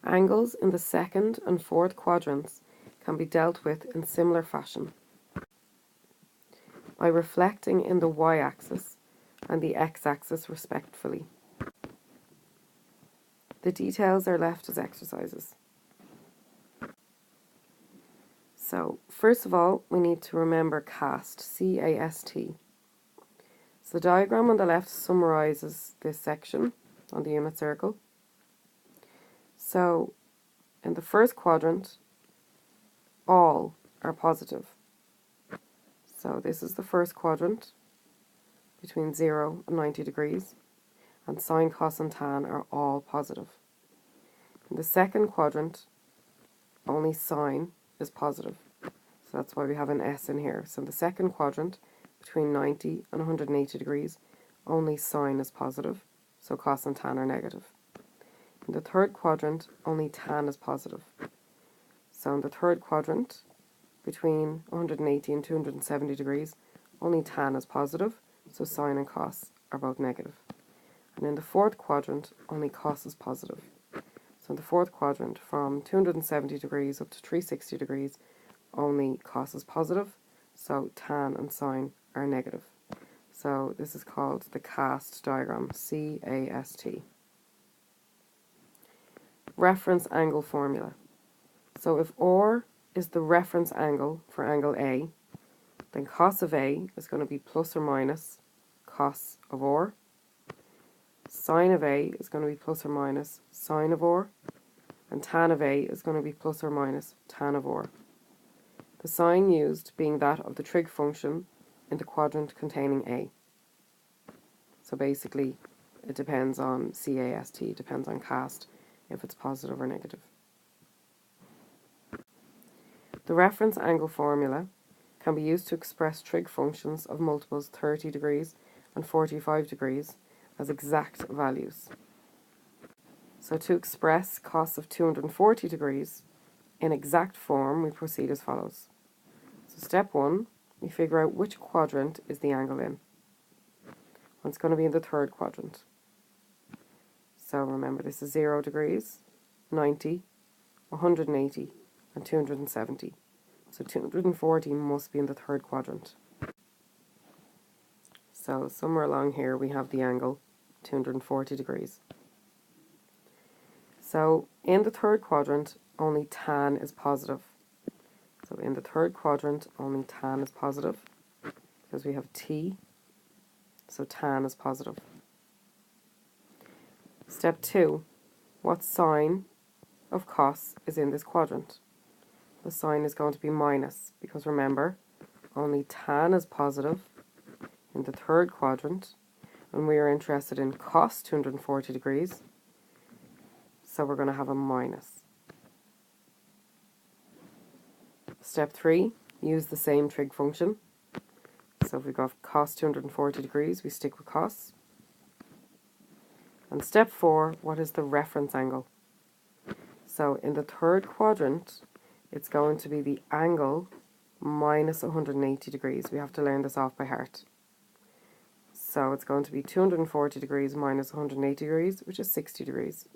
Angles in the second and fourth quadrants can be dealt with in similar fashion by reflecting in the y-axis and the x-axis respectively. The details are left as exercises. So, first of all, we need to remember CAST, C-A-S-T. So the diagram on the left summarises this section on the unit circle. So, in the first quadrant, all are positive. So this is the first quadrant between 0 and 90 degrees, and sine, cos and tan are all positive. In the second quadrant, only sine is positive. So that's why we have an S in here. So in the second quadrant, between 90 and 180 degrees, only sine is positive, so cos and tan are negative. In the third quadrant, only tan is positive. So in the third quadrant, between 180 and 270 degrees, only tan is positive, so sine and cos are both negative. And in the fourth quadrant, only cos is positive. So in the fourth quadrant, from 270 degrees up to 360 degrees, only cos is positive, so tan and sine are negative. So this is called the CAST diagram, C-A-S-T. Reference angle formula. So if R is the reference angle for angle A, then cos of A is going to be plus or minus cos of R. Sine of A is going to be plus or minus sine of R. And tan of A is going to be plus or minus tan of R. The sign used being that of the trig function in the quadrant containing A. So basically, it depends on CAST, depends on CAST, if it's positive or negative. The reference angle formula can be used to express trig functions of multiples 30 degrees and 45 degrees as exact values. So to express cos of 240 degrees in exact form, we proceed as follows. So step 1, we figure out which quadrant is the angle in. Well, it's going to be in the third quadrant. So remember, this is 0 degrees, 90, 180, and 270. So 240 must be in the third quadrant. So somewhere along here we have the angle 240 degrees. So in the third quadrant, only tan is positive. So in the third quadrant, only tan is positive because we have T, so tan is positive. Step 2, what sign of cos is in this quadrant? The sign is going to be minus because remember, only tan is positive in the third quadrant and we are interested in cos 240 degrees, so we're going to have a minus. Step 3, use the same trig function. So if we got cos 240 degrees, we stick with cos. And step 4, what is the reference angle? So in the third quadrant, it's going to be the angle minus 180 degrees. We have to learn this off by heart. So it's going to be 240 degrees minus 180 degrees, which is 60 degrees.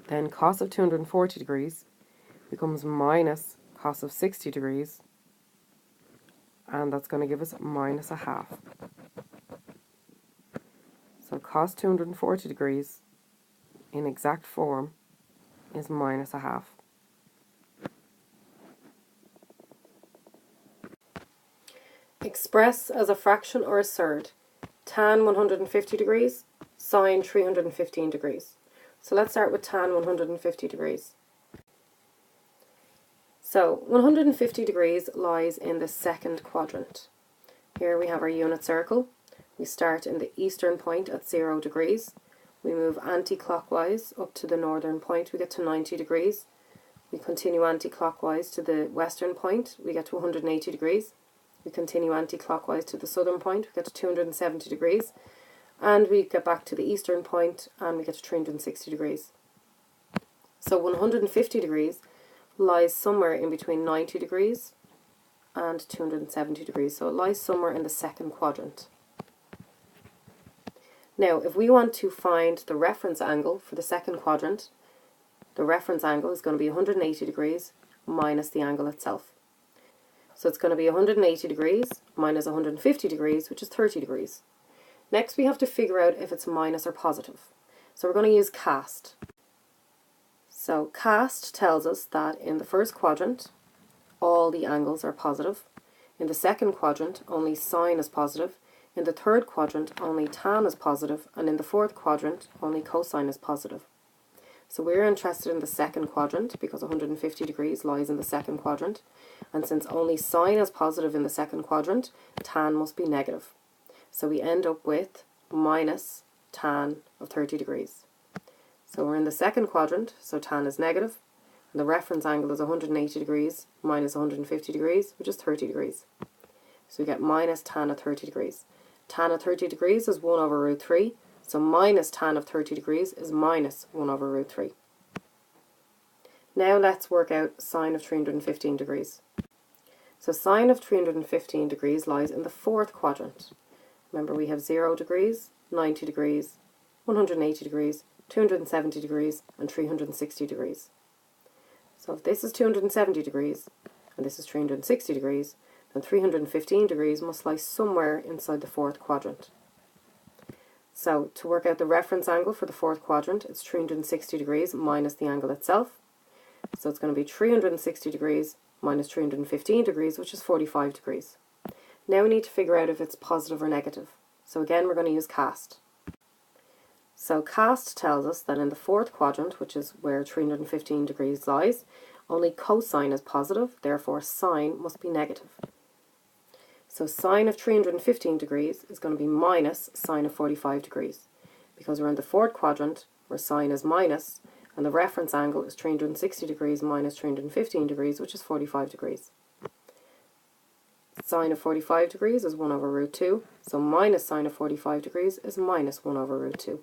Then cos of 240 degrees becomes minus cos of 60 degrees, and that's going to give us minus a half. So cos 240 degrees in exact form is minus a half. Express as a fraction or a surd tan 150 degrees, sine 315 degrees. So let's start with tan 150 degrees. So 150 degrees lies in the second quadrant. Here we have our unit circle. We start in the eastern point at 0 degrees. We move anti-clockwise up to the northern point, we get to 90 degrees. We continue anti-clockwise to the western point, we get to 180 degrees. We continue anti-clockwise to the southern point, we get to 270 degrees. And we get back to the eastern point and we get to 360 degrees. So 150 degrees lies somewhere in between 90 degrees and 270 degrees. So it lies somewhere in the second quadrant. Now, if we want to find the reference angle for the second quadrant, the reference angle is going to be 180 degrees minus the angle itself. So it's going to be 180 degrees minus 150 degrees, which is 30 degrees. Next, we have to figure out if it's minus or positive. So we're going to use cast. So cast tells us that in the first quadrant, all the angles are positive. In the second quadrant, only sine is positive. In the third quadrant, only tan is positive. And in the fourth quadrant, only cosine is positive. So we're interested in the second quadrant because 150 degrees lies in the second quadrant. And since only sine is positive in the second quadrant, tan must be negative. So we end up with minus tan of 30 degrees. So we're in the second quadrant, so tan is negative, and the reference angle is 180 degrees minus 150 degrees, which is 30 degrees. So we get minus tan of 30 degrees. Tan of 30 degrees is 1 over root 3, so minus tan of 30 degrees is minus 1 over root 3. Now let's work out sine of 315 degrees. So sine of 315 degrees lies in the fourth quadrant. Remember, we have 0 degrees, 90 degrees, 180 degrees, 270 degrees, and 360 degrees. So if this is 270 degrees, and this is 360 degrees, then 315 degrees must lie somewhere inside the fourth quadrant. So to work out the reference angle for the fourth quadrant, it's 360 degrees minus the angle itself. So it's going to be 360 degrees minus 315 degrees, which is 45 degrees. Now we need to figure out if it's positive or negative. So again, we're going to use cast. So cast tells us that in the fourth quadrant, which is where 315 degrees lies, only cosine is positive, therefore sine must be negative. So sine of 315 degrees is going to be minus sine of 45 degrees. Because we're in the fourth quadrant, where sine is minus, and the reference angle is 360 degrees minus 315 degrees, which is 45 degrees. Sine of 45 degrees is 1 over root 2, so minus sine of 45 degrees is minus 1 over root 2.